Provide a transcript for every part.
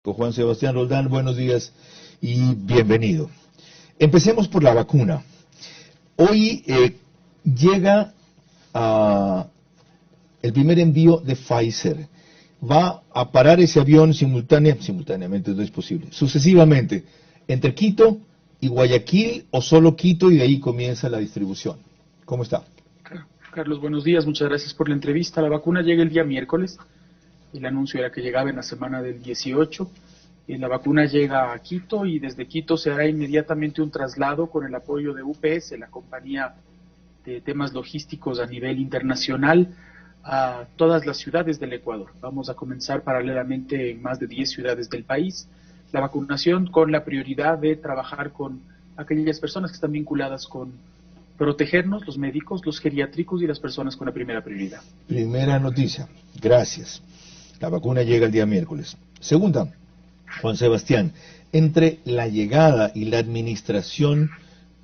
Con Juan Sebastián Roldán, buenos días y bienvenido. Empecemos por la vacuna. Hoy llega el primer envío de Pfizer. Va a parar ese avión simultáneamente, no es posible, sucesivamente, entre Quito y Guayaquil o solo Quito y de ahí comienza la distribución. ¿Cómo está? Carlos, buenos días, muchas gracias por la entrevista. La vacuna llega el día miércoles. El anuncio era que llegaba en la semana del 18. La vacuna llega a Quito y desde Quito se hará inmediatamente un traslado con el apoyo de UPS, la compañía de temas logísticos a nivel internacional, a todas las ciudades del Ecuador. Vamos a comenzar paralelamente en más de 10 ciudades del país la vacunación, con la prioridad de trabajar con aquellas personas que están vinculadas con protegernos, los médicos, los geriátricos y las personas con la primera prioridad. Primera noticia, gracias. La vacuna llega el día miércoles. Segunda, Juan Sebastián, entre la llegada y la administración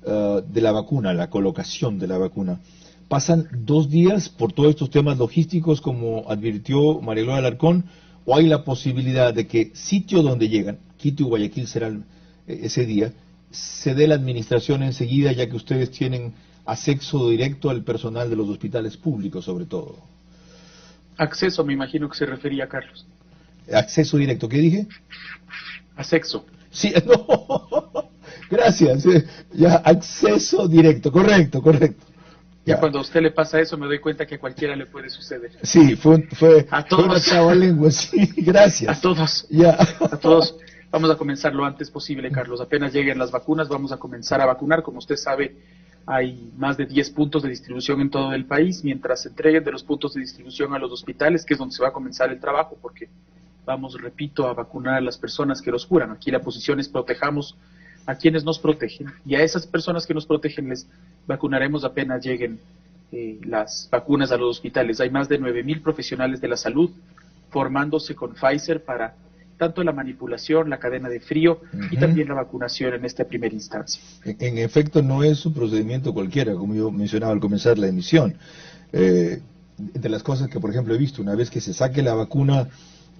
de la vacuna, la colocación de la vacuna, ¿pasan 2 días por todos estos temas logísticos como advirtió María Gloria Alarcón, o hay la posibilidad de que sitio donde llegan, Quito y Guayaquil serán ese día, se dé la administración enseguida, ya que ustedes tienen acceso directo al personal de los hospitales públicos sobre todo? Acceso, me imagino que se refería, Carlos. Acceso directo, ¿qué dije? Acceso. Sí, no, gracias, ya, acceso directo, correcto. Ya cuando a usted le pasa eso me doy cuenta que a cualquiera le puede suceder. Sí, fue a todos. Una trabalengua, sí, gracias. A todos. Ya. A todos. Vamos a comenzar lo antes posible, Carlos. Apenas lleguen las vacunas, vamos a comenzar a vacunar. Como usted sabe, hay más de 10 puntos de distribución en todo el país. Mientras se entreguen de los puntos de distribución a los hospitales, que es donde se va a comenzar el trabajo, porque vamos, repito, a vacunar a las personas que los curan. Aquí la posición es protejamos a quienes nos protegen, y a esas personas que nos protegen les vacunaremos apenas lleguen las vacunas a los hospitales. Hay más de 9.000 profesionales de la salud formándose con Pfizer para tanto la manipulación, la cadena de frío y también la vacunación en esta primera instancia. En efecto, no es un procedimiento cualquiera, como yo mencionaba al comenzar la emisión. Entre las cosas que, por ejemplo, he visto, una vez que se saque la vacuna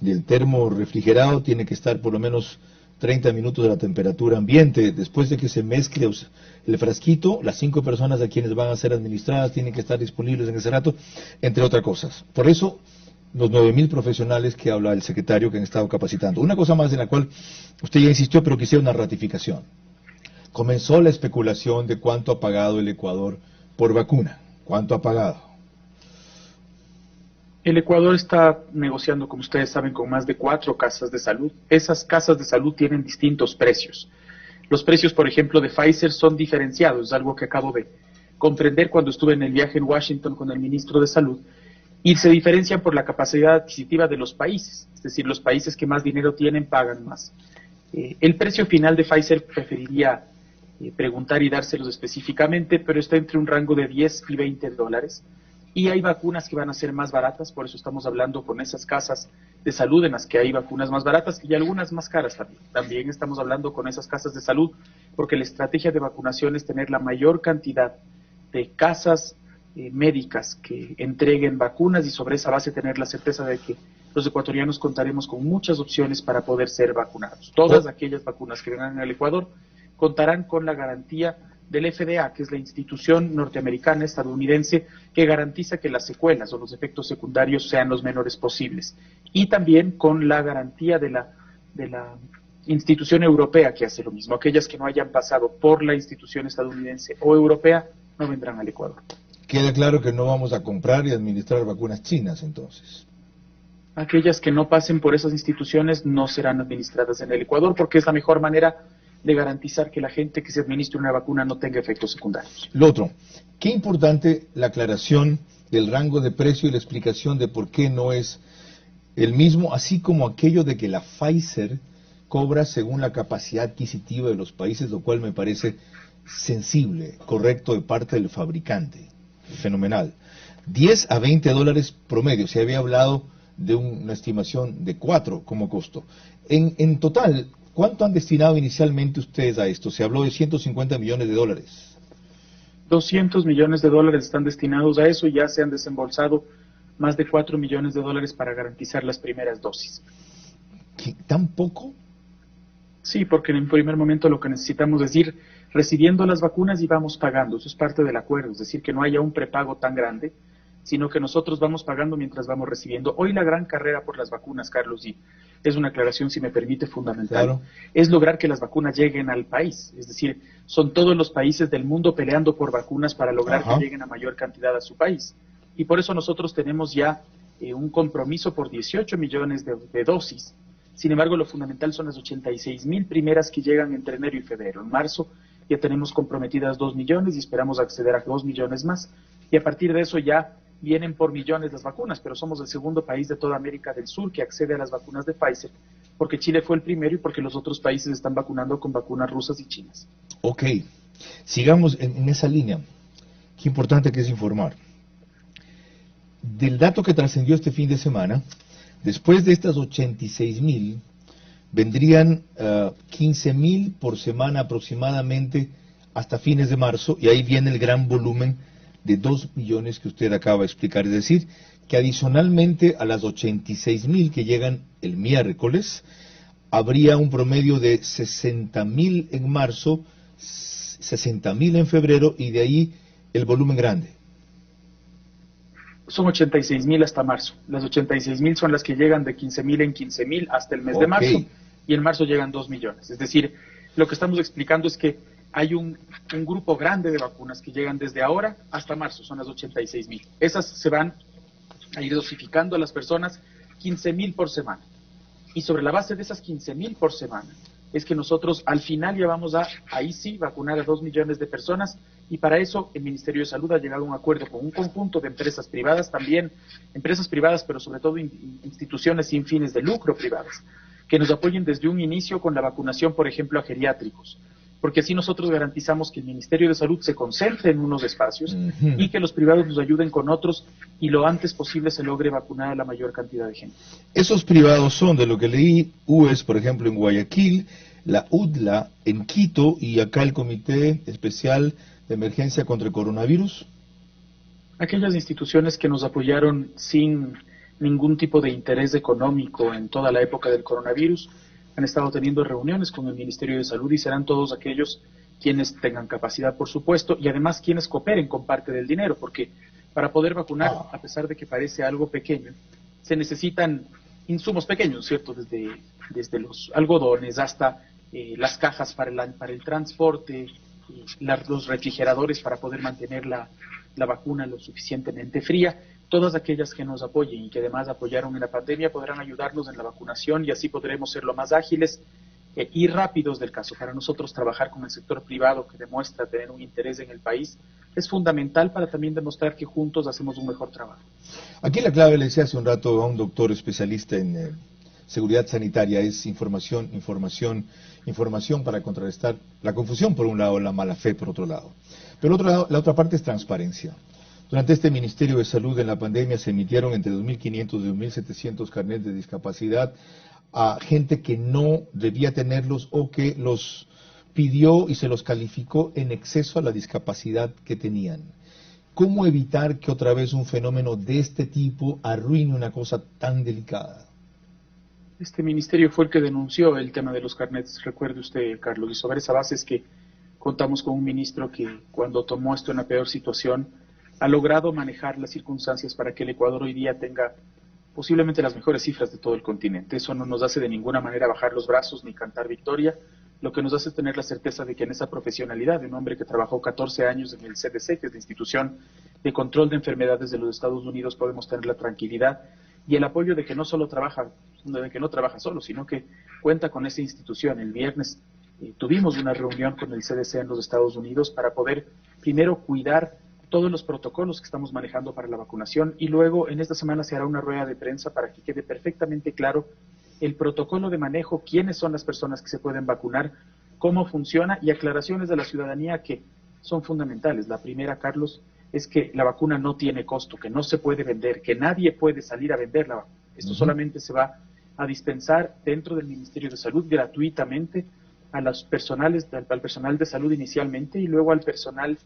del termo refrigerado, tiene que estar por lo menos 30 minutos a la temperatura ambiente. Después de que se mezcle el frasquito, las 5 personas a quienes van a ser administradas tienen que estar disponibles en ese rato, entre otras cosas. Por eso, los 9.000 profesionales que habla el secretario que han estado capacitando. Una cosa más en la cual usted ya insistió, pero quisiera una ratificación. Comenzó la especulación de cuánto ha pagado el Ecuador por vacuna. ¿Cuánto ha pagado? El Ecuador está negociando, como ustedes saben, con más de 4 casas de salud. Esas casas de salud tienen distintos precios. Los precios, por ejemplo, de Pfizer son diferenciados, es algo que acabo de comprender cuando estuve en el viaje en Washington con el ministro de Salud, y se diferencian por la capacidad adquisitiva de los países, es decir, los países que más dinero tienen pagan más. El precio final de Pfizer preferiría preguntar y dárselos específicamente, pero está entre un rango de 10 y 20 dólares. Y hay vacunas que van a ser más baratas, por eso estamos hablando con esas casas de salud en las que hay vacunas más baratas y algunas más caras también. También estamos hablando con esas casas de salud porque la estrategia de vacunación es tener la mayor cantidad de casas médicas que entreguen vacunas y sobre esa base tener la certeza de que los ecuatorianos contaremos con muchas opciones para poder ser vacunados. Todas aquellas vacunas que vengan al Ecuador contarán con la garantía del FDA, que es la institución norteamericana, estadounidense, que garantiza que las secuelas o los efectos secundarios sean los menores posibles. Y también con la garantía de la institución europea, que hace lo mismo. Aquellas que no hayan pasado por la institución estadounidense o europea no vendrán al Ecuador. Queda claro que no vamos a comprar y administrar vacunas chinas, entonces. Aquellas que no pasen por esas instituciones no serán administradas en el Ecuador, porque es la mejor manera de garantizar que la gente que se administre una vacuna no tenga efectos secundarios. Lo otro, qué importante la aclaración del rango de precio y la explicación de por qué no es el mismo, así como aquello de que la Pfizer cobra según la capacidad adquisitiva de los países, lo cual me parece sensible, correcto de parte del fabricante. Fenomenal. 10 a 20 dólares promedio, se había hablado de una estimación de 4 como costo. En total, ¿cuánto han destinado inicialmente ustedes a esto? Se habló de 150 millones de dólares. 200 millones de dólares están destinados a eso y ya se han desembolsado más de 4 millones de dólares para garantizar las primeras dosis. ¿Tan poco? Sí, porque en un primer momento lo que necesitamos es ir recibiendo las vacunas y vamos pagando. Eso es parte del acuerdo, es decir, que no haya un prepago tan grande, sino que nosotros vamos pagando mientras vamos recibiendo. Hoy la gran carrera por las vacunas, Carlos, y es una aclaración, si me permite, fundamental, Claro. es lograr que las vacunas lleguen al país. Es decir, son todos los países del mundo peleando por vacunas para lograr Ajá. que lleguen a mayor cantidad a su país. Y por eso nosotros tenemos ya un compromiso por 18 millones de dosis. Sin embargo, lo fundamental son las 86,000 primeras que llegan entre enero y febrero. En marzo ya tenemos comprometidas 2 millones y esperamos acceder a 2 millones más. Y a partir de eso ya vienen por millones las vacunas, pero somos el segundo país de toda América del Sur que accede a las vacunas de Pfizer, porque Chile fue el primero y porque los otros países están vacunando con vacunas rusas y chinas. Ok, sigamos en esa línea. Qué importante que es informar. Del dato que trascendió este fin de semana, después de estas 86,000, vendrían 15,000 por semana aproximadamente hasta fines de marzo, y ahí viene el gran volumen de 2 millones que usted acaba de explicar. Es decir, que adicionalmente a las 86,000 que llegan el miércoles, habría un promedio de 60,000 en marzo, 60,000 en febrero, y de ahí el volumen grande. Son 86,000 hasta marzo. Las 86,000 son las que llegan de 15,000 en 15,000 hasta el mes de marzo, y en marzo llegan 2 millones. Es decir, lo que estamos explicando es que hay un grupo grande de vacunas que llegan desde ahora hasta marzo, son las 86,000. Esas se van a ir dosificando a las personas 15,000 por semana. Y sobre la base de esas 15,000 por semana, es que nosotros al final ya vamos a, ahí sí, vacunar a 2 millones de personas, y para eso el Ministerio de Salud ha llegado a un acuerdo con un conjunto de empresas privadas, también empresas privadas, pero sobre todo instituciones sin fines de lucro privadas, que nos apoyen desde un inicio con la vacunación, por ejemplo, a geriátricos, porque así nosotros garantizamos que el Ministerio de Salud se concentre en unos espacios y que los privados nos ayuden con otros, y lo antes posible se logre vacunar a la mayor cantidad de gente. Esos privados son, de lo que leí, UES, por ejemplo, en Guayaquil, la UDLA en Quito, y acá el Comité Especial de Emergencia contra el Coronavirus. Aquellas instituciones que nos apoyaron sin ningún tipo de interés económico en toda la época del coronavirus han estado teniendo reuniones con el Ministerio de Salud, y serán todos aquellos quienes tengan capacidad, por supuesto, y además quienes cooperen con parte del dinero, porque para poder vacunar, a pesar de que parece algo pequeño, se necesitan insumos pequeños, ¿cierto? Desde los algodones hasta las cajas para el transporte, los refrigeradores para poder mantener la vacuna lo suficientemente fría. Todas aquellas que nos apoyen y que además apoyaron en la pandemia podrán ayudarnos en la vacunación, y así podremos ser lo más ágiles y rápidos del caso. Para nosotros trabajar con el sector privado, que demuestra tener un interés en el país, es fundamental para también demostrar que juntos hacemos un mejor trabajo. Aquí la clave, le decía hace un rato a un doctor especialista en seguridad sanitaria, es información, información, información para contrarrestar la confusión por un lado, la mala fe por otro lado. Pero otro lado, la otra parte es transparencia. Durante este Ministerio de Salud en la pandemia se emitieron entre 2.500 y 2.700 carnets de discapacidad a gente que no debía tenerlos o que los pidió y se los calificó en exceso a la discapacidad que tenían. ¿Cómo evitar que otra vez un fenómeno de este tipo arruine una cosa tan delicada? Este ministerio fue el que denunció el tema de los carnets, recuerde usted, Carlos, y sobre esa base es que contamos con un ministro que, cuando tomó esto en la peor situación, ha logrado manejar las circunstancias para que el Ecuador hoy día tenga posiblemente las mejores cifras de todo el continente. Eso no nos hace de ninguna manera bajar los brazos ni cantar victoria. Lo que nos hace tener la certeza de que en esa profesionalidad de un hombre que trabajó 14 años en el CDC, que es la Institución de Control de Enfermedades de los Estados Unidos, podemos tener la tranquilidad y el apoyo de que no solo trabaja, de que no trabaja solo, sino que cuenta con esa institución. El viernes tuvimos una reunión con el CDC en los Estados Unidos para poder primero cuidar todos los protocolos que estamos manejando para la vacunación, y luego en esta semana se hará una rueda de prensa para que quede perfectamente claro el protocolo de manejo, quiénes son las personas que se pueden vacunar, cómo funciona, y aclaraciones de la ciudadanía que son fundamentales. La primera, Carlos, es que la vacuna no tiene costo, que no se puede vender, que nadie puede salir a vender la vacuna. Esto solamente se va a dispensar dentro del Ministerio de Salud gratuitamente al personal de salud inicialmente, y luego al personal,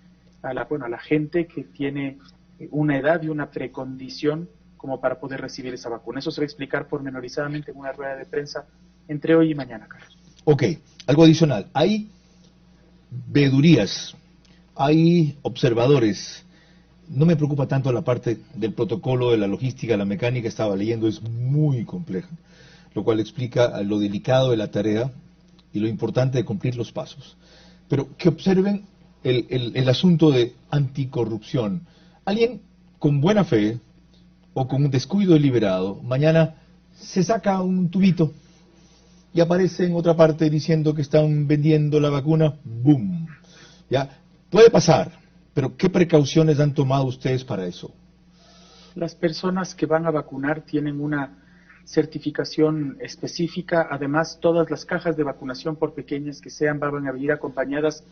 a la gente que tiene una edad y una precondición como para poder recibir esa vacuna. Eso se va a explicar pormenorizadamente en una rueda de prensa entre hoy y mañana, Carlos. Ok, algo adicional. Hay veedurías, hay observadores. No me preocupa tanto la parte del protocolo, de la logística, la mecánica, estaba leyendo, es muy compleja, lo cual explica lo delicado de la tarea y lo importante de cumplir los pasos. Pero que observen el asunto de anticorrupción. Alguien con buena fe o con un descuido deliberado, mañana se saca un tubito y aparece en otra parte diciendo que están vendiendo la vacuna, ¡boom! ¿Ya? Puede pasar. Pero, ¿qué precauciones han tomado ustedes para eso? Las personas que van a vacunar tienen una certificación específica. Además, todas las cajas de vacunación, por pequeñas que sean, van a venir acompañadas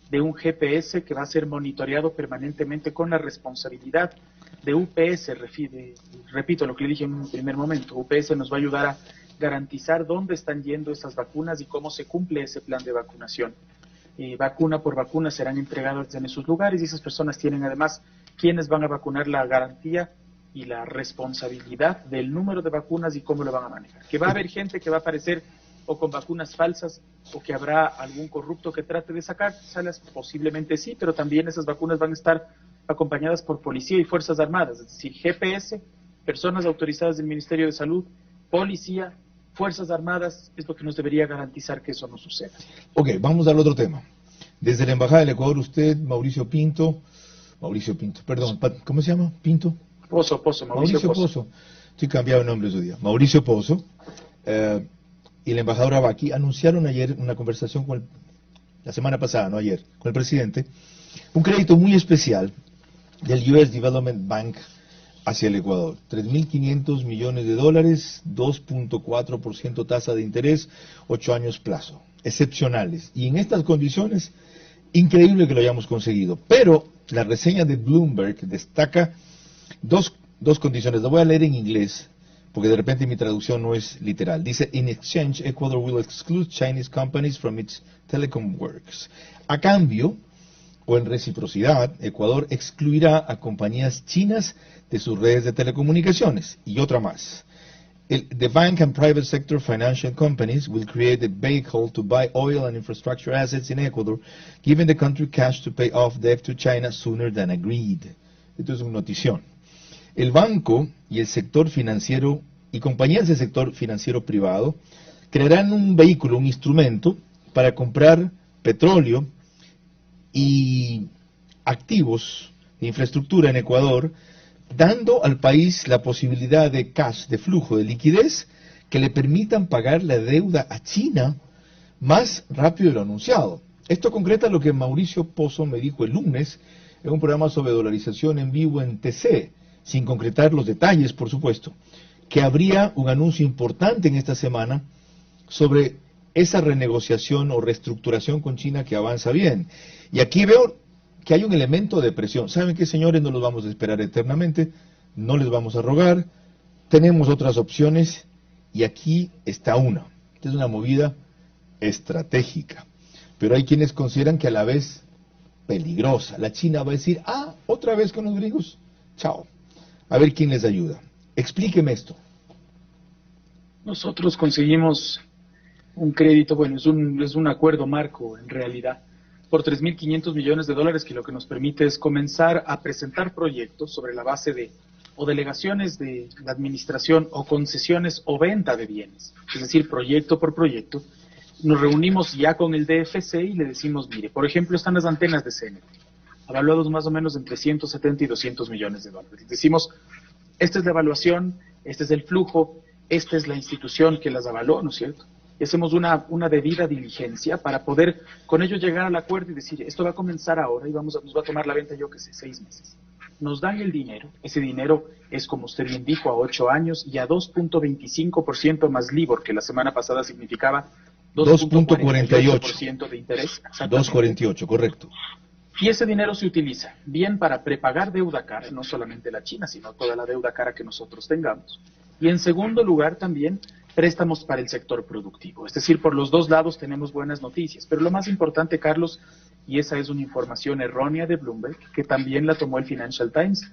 de un GPS que va a ser monitoreado permanentemente con la responsabilidad de UPS. Repito lo que le dije en un primer momento. UPS nos va a ayudar a garantizar dónde están yendo esas vacunas y cómo se cumple ese plan de vacunación. Vacuna por vacuna serán entregadas en esos lugares y esas personas tienen además quienes van a vacunar, la garantía y la responsabilidad del número de vacunas y cómo lo van a manejar. Que va a haber gente que va a aparecer o con vacunas falsas o que habrá algún corrupto que trate de sacárselas, posiblemente sí, pero también esas vacunas van a estar acompañadas por policía y fuerzas armadas, es decir, GPS, personas autorizadas del Ministerio de Salud, policía, Fuerzas Armadas, es lo que nos debería garantizar que eso no suceda. Ok, vamos al otro tema. Desde la Embajada del Ecuador, usted, Mauricio Pinto, perdón, ¿cómo se llama? ¿Pinto? Mauricio Pozo. Estoy cambiado de nombre su día. Mauricio Pozo y la embajadora Baki anunciaron ayer una conversación la semana pasada, no ayer, con el presidente, un crédito muy especial del US Development Bank hacia el Ecuador. 3.500 millones de dólares, 2.4% tasa de interés, 8 años plazo. Excepcionales. Y en estas condiciones, increíble que lo hayamos conseguido. Pero la reseña de Bloomberg destaca dos condiciones. La voy a leer en inglés, porque de repente mi traducción no es literal. Dice, in exchange, Ecuador will exclude Chinese companies from its telecom works. A cambio, o en reciprocidad, Ecuador excluirá a compañías chinas de sus redes de telecomunicaciones. Y otra más. The bank and private sector financial companies will create a vehicle to buy oil and infrastructure assets in Ecuador, giving the country cash to pay off debt to China sooner than agreed. Esto es una notición. El banco y el sector financiero y compañías del sector financiero privado crearán un vehículo, un instrumento para comprar petróleo y activos de infraestructura en Ecuador, dando al país la posibilidad de cash, de flujo, de liquidez, que le permitan pagar la deuda a China más rápido de lo anunciado. Esto concreta lo que Mauricio Pozo me dijo el lunes en un programa sobre dolarización en vivo en TC, sin concretar los detalles, por supuesto, que habría un anuncio importante en esta semana sobre esa renegociación o reestructuración con China que avanza bien. Y aquí veo que hay un elemento de presión. ¿Saben qué, señores? No los vamos a esperar eternamente, no les vamos a rogar, tenemos otras opciones y aquí está una. Esta es una movida estratégica, pero hay quienes consideran que a la vez peligrosa. La China va a decir, otra vez con los gringos, chao. A ver quién les ayuda. Explíqueme esto. Nosotros conseguimos un crédito, bueno, es un acuerdo marco en realidad, por 3.500 millones de dólares, que lo que nos permite es comenzar a presentar proyectos sobre la base de o delegaciones de la administración o concesiones o venta de bienes, es decir, proyecto por proyecto. Nos reunimos ya con el DFC y le decimos, mire, por ejemplo, están las antenas de CNT, evaluados más o menos entre 170 y 200 millones de dólares. Decimos, esta es la evaluación, este es el flujo, esta es la institución que las avaló, ¿no es cierto? Y hacemos una debida diligencia para poder con ellos llegar al acuerdo y decir, esto va a comenzar ahora y nos va a tomar la venta, yo qué sé, 6 meses. Nos dan el dinero, ese dinero es, como usted bien dijo, a 8 años y a 2.25% más LIBOR, que la semana pasada significaba 2.48% de interés. 2.48, correcto. Y ese dinero se utiliza bien para prepagar deuda cara, no solamente la China, sino toda la deuda cara que nosotros tengamos. Y en segundo lugar también préstamos para el sector productivo. Es decir, por los dos lados tenemos buenas noticias. Pero lo más importante, Carlos, y esa es una información errónea de Bloomberg, que también la tomó el Financial Times,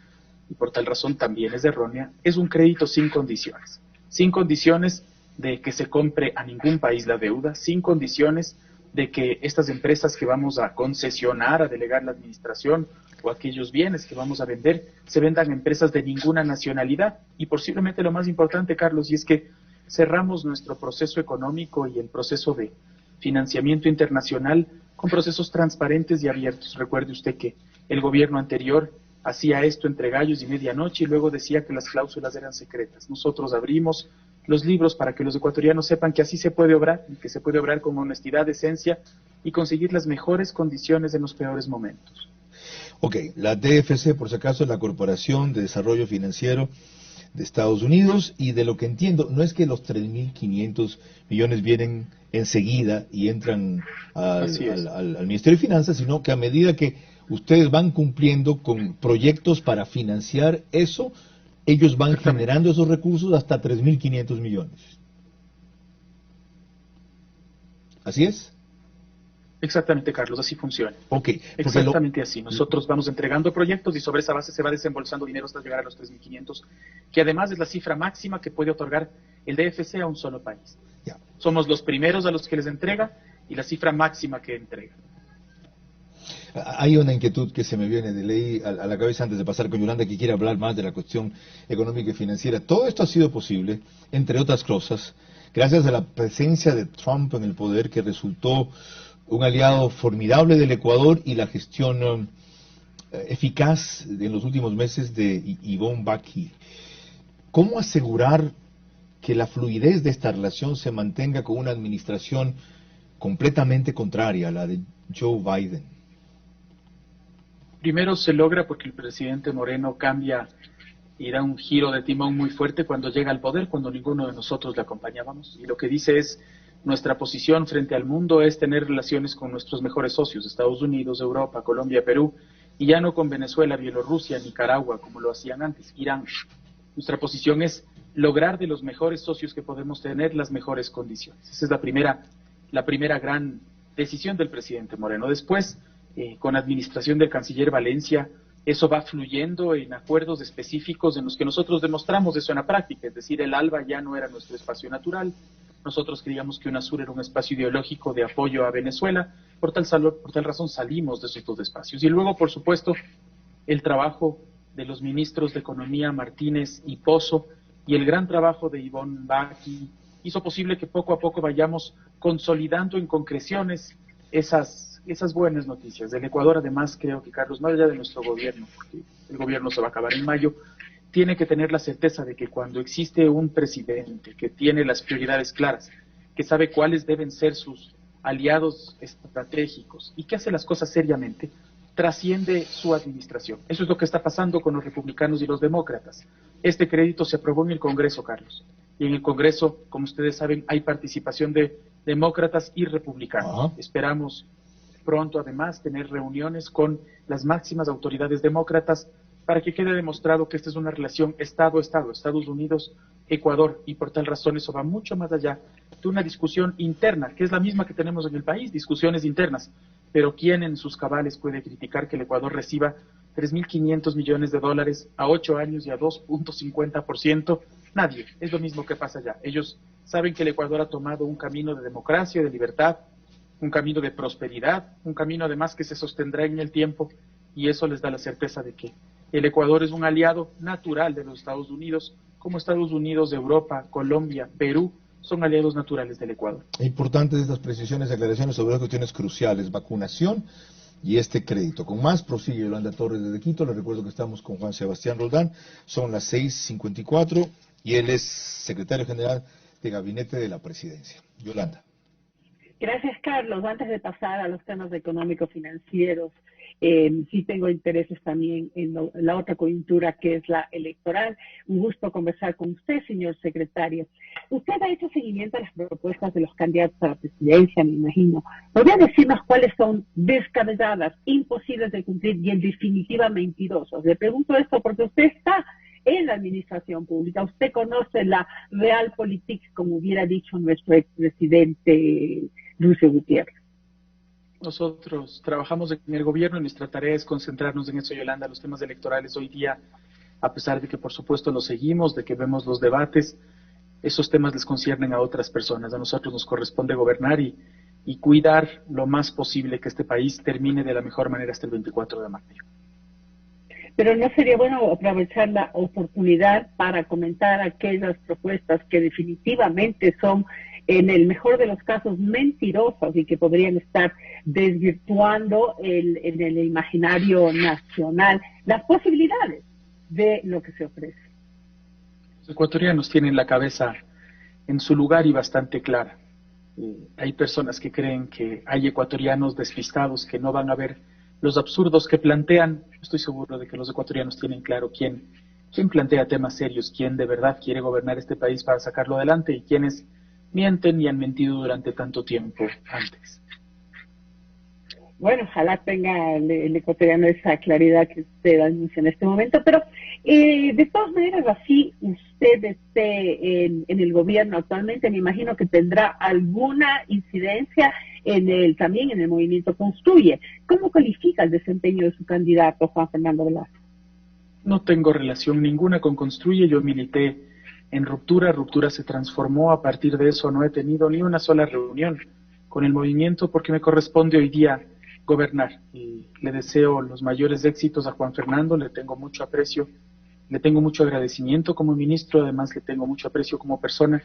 y por tal razón también es errónea, es un crédito sin condiciones. Sin condiciones de que se compre a ningún país la deuda, sin condiciones de que estas empresas que vamos a concesionar, a delegar la administración, o aquellos bienes que vamos a vender, se vendan a empresas de ninguna nacionalidad. Y posiblemente lo más importante, Carlos, y es que cerramos nuestro proceso económico y el proceso de financiamiento internacional con procesos transparentes y abiertos. Recuerde usted que el gobierno anterior hacía esto entre gallos y medianoche y luego decía que las cláusulas eran secretas. Nosotros abrimos los libros para que los ecuatorianos sepan que así se puede obrar, y que se puede obrar con honestidad, decencia y conseguir las mejores condiciones en los peores momentos. Ok, la DFC, por si acaso, es la Corporación de Desarrollo Financiero de Estados Unidos, y de lo que entiendo, no es que los 3.500 millones vienen enseguida y entran al Ministerio de Finanzas, sino que a medida que ustedes van cumpliendo con proyectos para financiar eso, ellos van generando esos recursos hasta 3.500 millones. ¿Así es? Exactamente, Carlos, así funciona. Ok. Exactamente así. Nosotros vamos entregando proyectos y sobre esa base se va desembolsando dinero hasta llegar a los 3.500, que además es la cifra máxima que puede otorgar el DFC a un solo país. Ya. Somos los primeros a los que les entrega y la cifra máxima que entrega. Hay una inquietud que se me viene de ley a la cabeza antes de pasar con Yolanda, que quiere hablar más de la cuestión económica y financiera. Todo esto ha sido posible, entre otras cosas, gracias a la presencia de Trump en el poder, que resultó un aliado formidable del Ecuador, y la gestión eficaz en los últimos meses de Ivonne Baqui. ¿Cómo asegurar que la fluidez de esta relación se mantenga con una administración completamente contraria a la de Joe Biden? Primero se logra porque el presidente Moreno cambia y da un giro de timón muy fuerte cuando llega al poder, cuando ninguno de nosotros le acompañábamos. Y lo que dice es: nuestra posición frente al mundo es tener relaciones con nuestros mejores socios, Estados Unidos, Europa, Colombia, Perú, y ya no con Venezuela, Bielorrusia, Nicaragua, como lo hacían antes, Irán. Nuestra posición es lograr de los mejores socios que podemos tener las mejores condiciones. Esa es la primera gran decisión del presidente Moreno. Después, con la administración del canciller Valencia, eso va fluyendo en acuerdos específicos en los que nosotros demostramos eso en la práctica, es decir, el ALBA ya no era nuestro espacio natural. Nosotros creíamos que UNASUR era un espacio ideológico de apoyo a Venezuela, por tal razón salimos de esos dos espacios. Y luego, por supuesto, el trabajo de los ministros de Economía, Martínez y Pozo, y el gran trabajo de Ivonne Baqui hizo posible que poco a poco vayamos consolidando en concreciones esas buenas noticias. Del Ecuador, además, creo que, Carlos, más allá de nuestro gobierno, porque el gobierno se va a acabar en mayo, tiene que tener la certeza de que cuando existe un presidente que tiene las prioridades claras, que sabe cuáles deben ser sus aliados estratégicos y que hace las cosas seriamente, trasciende su administración. Eso es lo que está pasando con los republicanos y los demócratas. Este crédito se aprobó en el Congreso, Carlos, y en el Congreso, como ustedes saben, hay participación de demócratas y republicanos. Esperamos pronto, además, tener reuniones con las máximas autoridades demócratas para que quede demostrado que esta es una relación Estado-Estado, Estados Unidos-Ecuador, y por tal razón eso va mucho más allá de una discusión interna, que es la misma que tenemos en el país, discusiones internas. Pero ¿quién en sus cabales puede criticar que el Ecuador reciba 3.500 millones de dólares a 8 años y a 2.50%? Nadie. Es lo mismo que pasa allá. Ellos saben que el Ecuador ha tomado un camino de democracia, de libertad, un camino de prosperidad, un camino además que se sostendrá en el tiempo, y eso les da la certeza de que el Ecuador es un aliado natural de los Estados Unidos, como Estados Unidos, Europa, Colombia, Perú, son aliados naturales del Ecuador. Importantes estas precisiones y aclaraciones sobre las cuestiones cruciales: vacunación y este crédito. Con más prosigue Yolanda Torres desde Quito. Les recuerdo que estamos con Juan Sebastián Roldán. Son las 6:54 y él es secretario general de Gabinete de la Presidencia. Yolanda. Gracias, Carlos. Antes de pasar a los temas económico-financieros, sí tengo intereses también en la otra coyuntura, que es la electoral. Un gusto conversar con usted, señor secretario. Usted ha hecho seguimiento a las propuestas de los candidatos a la presidencia, me imagino. ¿Podría decirnos cuáles son descabelladas, imposibles de cumplir y en definitiva mentirosas? Le pregunto esto porque usted está en la administración pública. Usted conoce la realpolitik, como hubiera dicho nuestro expresidente Lucio Gutiérrez. Nosotros trabajamos en el gobierno y nuestra tarea es concentrarnos en eso, Yolanda. Los temas electorales hoy día, a pesar de que por supuesto los seguimos, de que vemos los debates, esos temas les conciernen a otras personas. A nosotros nos corresponde gobernar y cuidar lo más posible que este país termine de la mejor manera hasta el 24 de mayo. Pero ¿no sería bueno aprovechar la oportunidad para comentar aquellas propuestas que definitivamente son, en el mejor de los casos, mentirosas y que podrían estar desvirtuando en el imaginario nacional las posibilidades de lo que se ofrece? Los ecuatorianos tienen la cabeza en su lugar y bastante clara. Hay personas que creen que hay ecuatorianos despistados que no van a ver los absurdos que plantean. Estoy seguro de que los ecuatorianos tienen claro quién plantea temas serios, quién de verdad quiere gobernar este país para sacarlo adelante y quiénes mienten y han mentido durante tanto tiempo antes. Bueno, ojalá tenga el ecuatoriano esa claridad que usted anuncia en este momento, pero de todas maneras, así usted esté en el gobierno actualmente, me imagino que tendrá alguna incidencia también en el movimiento Construye. ¿Cómo califica el desempeño de su candidato, Juan Fernando Velasco? No tengo relación ninguna con Construye, yo milité en Ruptura se transformó, a partir de eso no he tenido ni una sola reunión con el movimiento porque me corresponde hoy día gobernar. Y le deseo los mayores éxitos a Juan Fernando, le tengo mucho aprecio, le tengo mucho agradecimiento como ministro, además le tengo mucho aprecio como persona.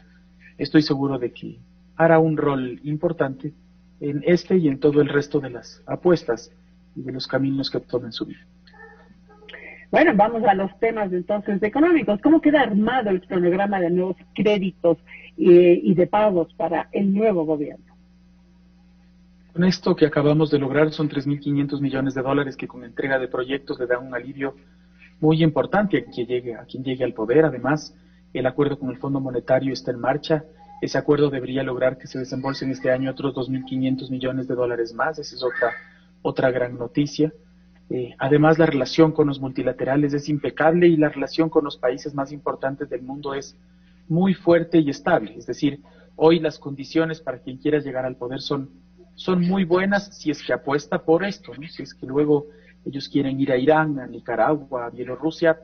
Estoy seguro de que hará un rol importante en este y en todo el resto de las apuestas y de los caminos que tome en su vida. Bueno, vamos a los temas entonces económicos. ¿Cómo queda armado el cronograma de nuevos créditos y de pagos para el nuevo gobierno? Con esto que acabamos de lograr son 3.500 millones de dólares que con entrega de proyectos le dan un alivio muy importante a quien llegue al poder. Además, el acuerdo con el Fondo Monetario está en marcha. Ese acuerdo debería lograr que se desembolsen este año otros 2.500 millones de dólares más. Esa es otra gran noticia. Además, la relación con los multilaterales es impecable y la relación con los países más importantes del mundo es muy fuerte y estable. Es decir, hoy las condiciones para quien quiera llegar al poder son muy buenas si es que apuesta por esto, ¿no? Si es que luego ellos quieren ir a Irán, a Nicaragua, a Bielorrusia,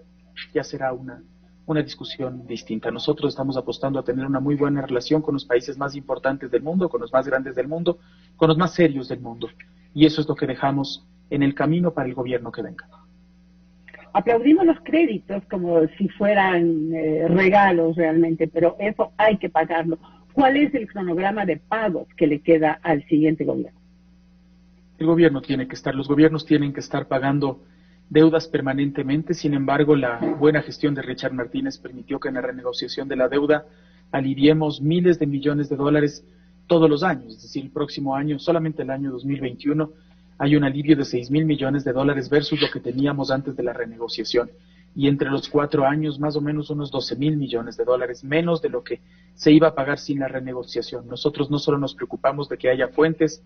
ya será una discusión distinta. Nosotros estamos apostando a tener una muy buena relación con los países más importantes del mundo, con los más grandes del mundo, con los más serios del mundo. Y eso es lo que dejamos en el camino para el gobierno que venga. Aplaudimos los créditos como si fueran regalos realmente, pero eso hay que pagarlo. ¿Cuál es el cronograma de pagos que le queda al siguiente gobierno? Los gobiernos tienen que estar pagando deudas permanentemente. Sin embargo, la buena gestión de Richard Martínez permitió que en la renegociación de la deuda aliviemos miles de millones de dólares todos los años. Es decir, el próximo año, solamente el año 2021, hay un alivio de 6.000 millones de dólares versus lo que teníamos antes de la renegociación. Y entre los 4 años, más o menos unos 12.000 millones de dólares, menos de lo que se iba a pagar sin la renegociación. Nosotros no solo nos preocupamos de que haya fuentes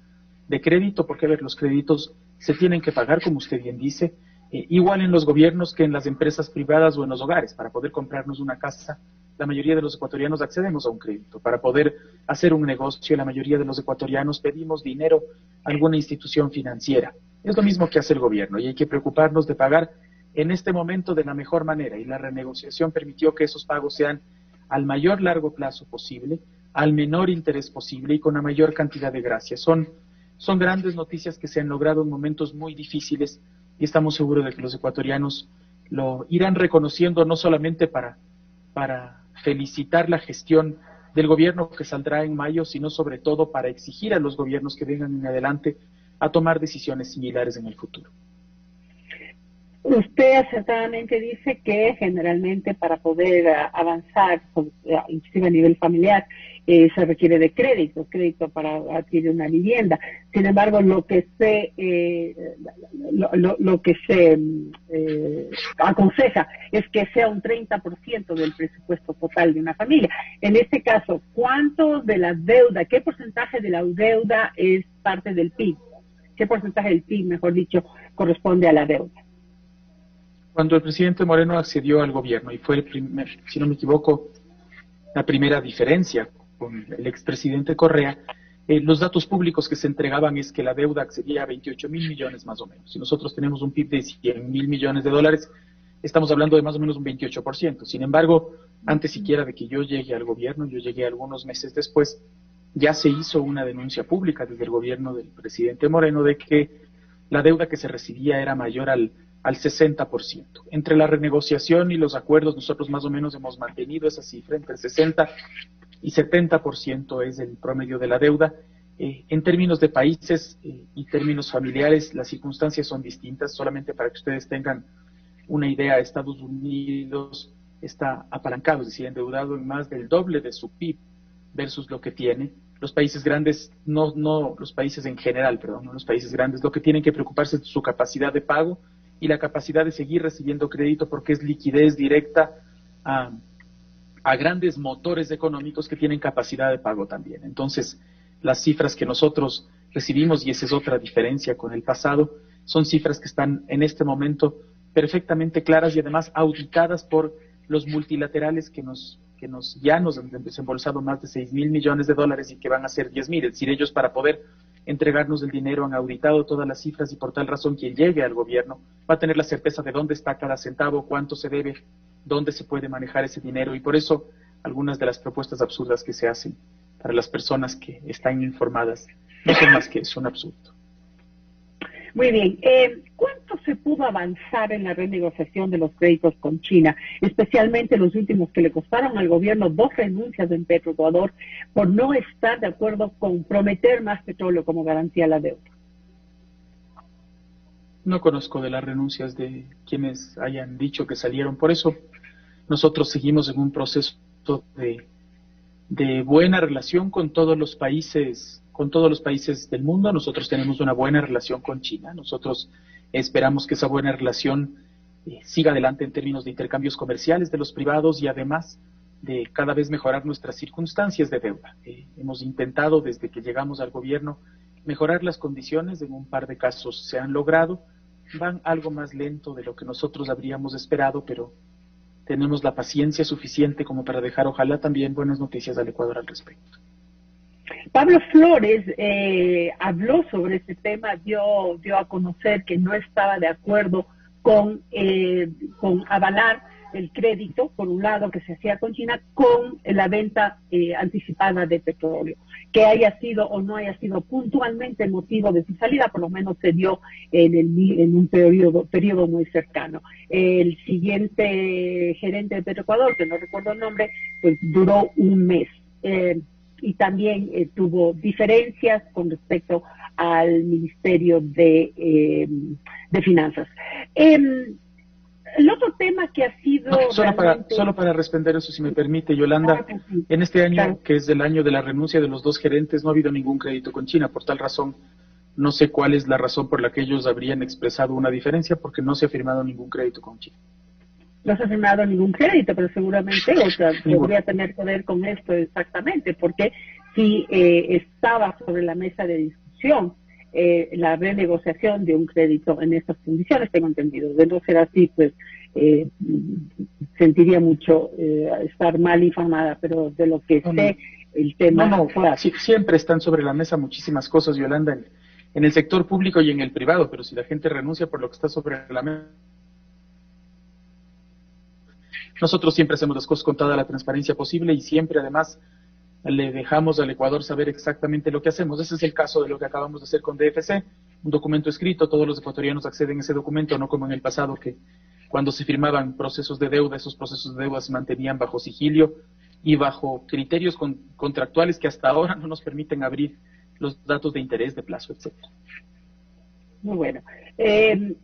de crédito, porque a ver, los créditos se tienen que pagar, como usted bien dice, igual en los gobiernos que en las empresas privadas o en los hogares. Para poder comprarnos una casa, la mayoría de los ecuatorianos accedemos a un crédito. Para poder hacer un negocio, la mayoría de los ecuatorianos pedimos dinero a alguna institución financiera. Es lo mismo que hace el gobierno y hay que preocuparnos de pagar en este momento de la mejor manera, y la renegociación permitió que esos pagos sean al mayor largo plazo posible, al menor interés posible y con la mayor cantidad de gracias. Son grandes noticias que se han logrado en momentos muy difíciles y estamos seguros de que los ecuatorianos lo irán reconociendo, no solamente para felicitar la gestión del gobierno que saldrá en mayo, sino sobre todo para exigir a los gobiernos que vengan en adelante a tomar decisiones similares en el futuro. Usted acertadamente dice que generalmente para poder avanzar, inclusive a nivel familiar, se requiere de crédito para adquirir una vivienda. Sin embargo, lo que se aconseja es que sea un 30% del presupuesto total de una familia. En este caso, ¿cuánto de la deuda, qué porcentaje de la deuda es parte del PIB? ¿Qué porcentaje del PIB, mejor dicho, corresponde a la deuda? Cuando el presidente Moreno accedió al gobierno, y fue si no me equivoco, la primera diferencia con el expresidente Correa, los datos públicos que se entregaban es que la deuda accedía a 28.000 millones más o menos. Si nosotros tenemos un PIB de 100.000 millones de dólares, estamos hablando de más o menos un 28%. Sin embargo, antes siquiera de que yo llegue al gobierno, yo llegué algunos meses después, ya se hizo una denuncia pública desde el gobierno del presidente Moreno de que la deuda que se recibía era mayor al 60%. Entre la renegociación y los acuerdos, nosotros más o menos hemos mantenido esa cifra, entre 60 y 70% es el promedio de la deuda. En términos de países y términos familiares, las circunstancias son distintas. Solamente para que ustedes tengan una idea, Estados Unidos está apalancado, es decir, endeudado en más del doble de su PIB versus lo que tiene. Los países grandes, no los países en general, perdón, no los países grandes, lo que tienen que preocuparse es su capacidad de pago y la capacidad de seguir recibiendo crédito, porque es liquidez directa a grandes motores económicos que tienen capacidad de pago también. Entonces, las cifras que nosotros recibimos, y esa es otra diferencia con el pasado, son cifras que están en este momento perfectamente claras y además auditadas por los multilaterales que ya nos han desembolsado más de 6.000 millones de dólares y que van a ser 10.000. Es decir, ellos, para poder entregarnos el dinero, han auditado todas las cifras, y por tal razón quien llegue al gobierno va a tener la certeza de dónde está cada centavo, cuánto se debe, dónde se puede manejar ese dinero. Y por eso algunas de las propuestas absurdas que se hacen para las personas que están informadas no son más que eso, un absurdo. Muy bien. ¿Cuánto se pudo avanzar en la renegociación de los créditos con China, especialmente los últimos que le costaron al gobierno 2 renuncias en Petroecuador por no estar de acuerdo con prometer más petróleo como garantía a la deuda? No conozco de las renuncias de quienes hayan dicho que salieron. Por eso nosotros seguimos en un proceso de buena relación con todos los países del mundo. Nosotros tenemos una buena relación con China. Nosotros esperamos que esa buena relación siga adelante en términos de intercambios comerciales de los privados y además de cada vez mejorar nuestras circunstancias de deuda. Hemos intentado desde que llegamos al gobierno mejorar las condiciones, en un par de casos se han logrado, van algo más lento de lo que nosotros habríamos esperado, pero tenemos la paciencia suficiente como para dejar, ojalá, también buenas noticias al Ecuador al respecto. Pablo Flores habló sobre este tema, dio a conocer que no estaba de acuerdo con avalar el crédito, por un lado, que se hacía con China, con la venta anticipada de petróleo. Que haya sido o no haya sido puntualmente el motivo de su salida, por lo menos se dio en un periodo muy cercano. El siguiente gerente de Petroecuador, que no recuerdo el nombre, pues duró un mes. Y también tuvo diferencias con respecto al Ministerio de Finanzas. El otro tema que ha sido... Solo para responder eso, si me permite, Yolanda, en este año, que es el año de la renuncia de los 2 gerentes, no ha habido ningún crédito con China. Por tal razón, no sé cuál es la razón por la que ellos habrían expresado una diferencia, porque no se ha firmado ningún crédito con China. No se ha firmado ningún crédito, pero seguramente podría tener que ver con esto exactamente, porque si estaba sobre la mesa de discusión la renegociación de un crédito en estas condiciones, tengo entendido. De no ser así, pues sentiría mucho estar mal informada, pero de lo que sé, el tema... Siempre están sobre la mesa muchísimas cosas, Yolanda, en el sector público y en el privado, pero si la gente renuncia por lo que está sobre la mesa... Nosotros siempre hacemos las cosas con toda la transparencia posible y siempre, además, le dejamos al Ecuador saber exactamente lo que hacemos. Ese es el caso de lo que acabamos de hacer con DFC, un documento escrito, todos los ecuatorianos acceden a ese documento, no como en el pasado, que cuando se firmaban procesos de deuda, esos procesos de deuda se mantenían bajo sigilio y bajo criterios contractuales que hasta ahora no nos permiten abrir los datos de interés, de plazo, etcétera. Muy bueno. El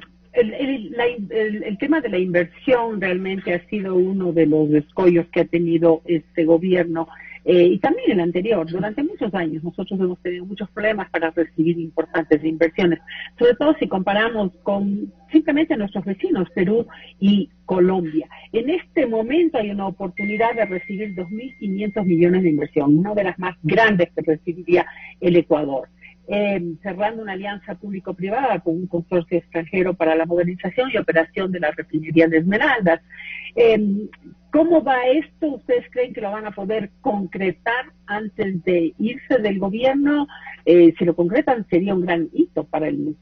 tema de la inversión realmente ha sido uno de los escollos que ha tenido este gobierno y también el anterior. Durante muchos años nosotros hemos tenido muchos problemas para recibir importantes inversiones, sobre todo si comparamos con simplemente nuestros vecinos, Perú y Colombia. En este momento hay una oportunidad de recibir 2.500 millones de inversión, una de las más grandes que recibiría el Ecuador. Cerrando una alianza público-privada con un consorcio extranjero para la modernización y operación de la refinería de Esmeraldas. ¿Cómo va esto? ¿Ustedes creen que lo van a poder concretar antes de irse del gobierno? Si lo concretan, sería un gran hito para el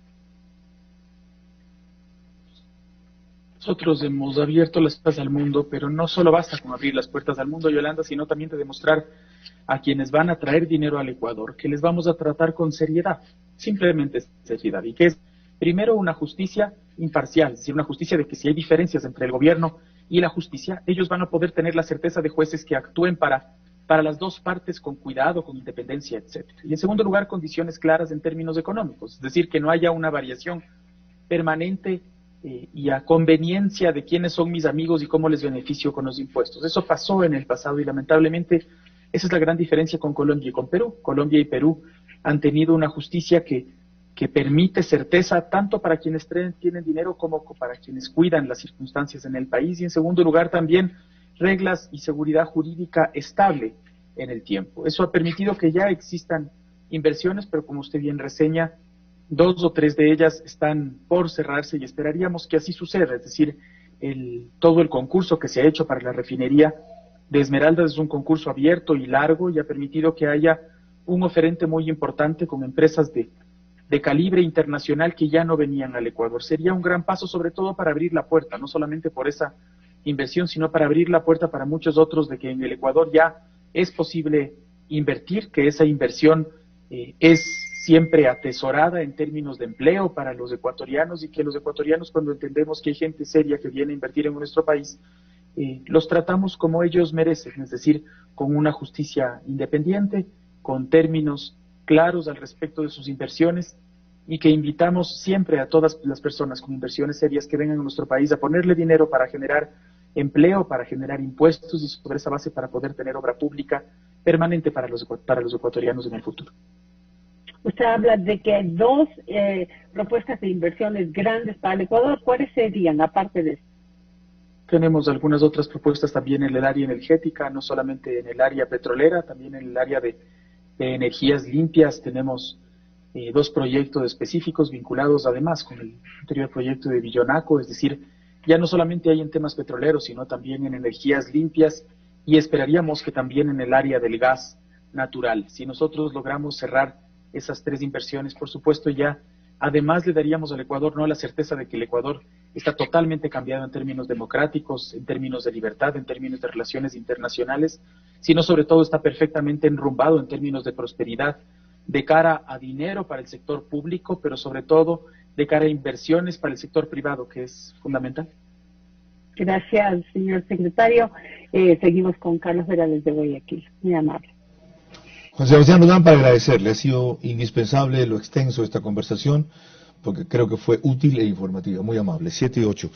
Nosotros hemos abierto las puertas al mundo, pero no solo basta con abrir las puertas al mundo, Yolanda, sino también de demostrar a quienes van a traer dinero al Ecuador que les vamos a tratar con seriedad, simplemente seriedad, y que es primero una justicia imparcial, es decir, una justicia de que si hay diferencias entre el gobierno y la justicia, ellos van a poder tener la certeza de jueces que actúen para las dos partes con cuidado, con independencia, etcétera. Y en segundo lugar, condiciones claras en términos económicos, es decir, que no haya una variación permanente y a conveniencia de quiénes son mis amigos y cómo les beneficio con los impuestos. Eso pasó en el pasado y lamentablemente esa es la gran diferencia con Colombia y con Perú. Colombia y Perú han tenido una justicia que permite certeza tanto para quienes tienen dinero como para quienes cuidan las circunstancias en el país, y en segundo lugar también reglas y seguridad jurídica estable en el tiempo. Eso ha permitido que ya existan inversiones, pero como usted bien reseña, 2 o 3 de ellas están por cerrarse y esperaríamos que así suceda, es decir, todo el concurso que se ha hecho para la refinería de Esmeraldas es un concurso abierto y largo y ha permitido que haya un oferente muy importante con empresas de calibre internacional que ya no venían al Ecuador. Sería un gran paso sobre todo para abrir la puerta, no solamente por esa inversión, sino para abrir la puerta para muchos otros de que en el Ecuador ya es posible invertir, que esa inversión es siempre atesorada en términos de empleo para los ecuatorianos y que los ecuatorianos, cuando entendemos que hay gente seria que viene a invertir en nuestro país, los tratamos como ellos merecen, es decir, con una justicia independiente, con términos claros al respecto de sus inversiones y que invitamos siempre a todas las personas con inversiones serias que vengan a nuestro país a ponerle dinero para generar empleo, para generar impuestos y sobre esa base para poder tener obra pública permanente para los ecuatorianos en el futuro. Usted habla de que hay 2 propuestas de inversiones grandes para el Ecuador. ¿Cuáles serían, aparte de esto? Tenemos algunas otras propuestas también en el área energética, no solamente en el área petrolera, también en el área de energías limpias. Tenemos 2 proyectos específicos vinculados además con el anterior proyecto de Villonaco, es decir, ya no solamente hay en temas petroleros, sino también en energías limpias y esperaríamos que también en el área del gas natural. Si nosotros logramos cerrar esas 3 inversiones, por supuesto ya además le daríamos al Ecuador no la certeza de que el Ecuador está totalmente cambiado en términos democráticos, en términos de libertad, en términos de relaciones internacionales, sino sobre todo está perfectamente enrumbado en términos de prosperidad, de cara a dinero para el sector público, pero sobre todo de cara a inversiones para el sector privado, que es fundamental. Gracias, señor secretario. Seguimos con Carlos Vera desde Guayaquil. Muy amable. Juan Sebastián Rodán, para agradecerle, ha sido indispensable lo extenso de esta conversación, porque creo que fue útil e informativa, muy amable. 7 y 8.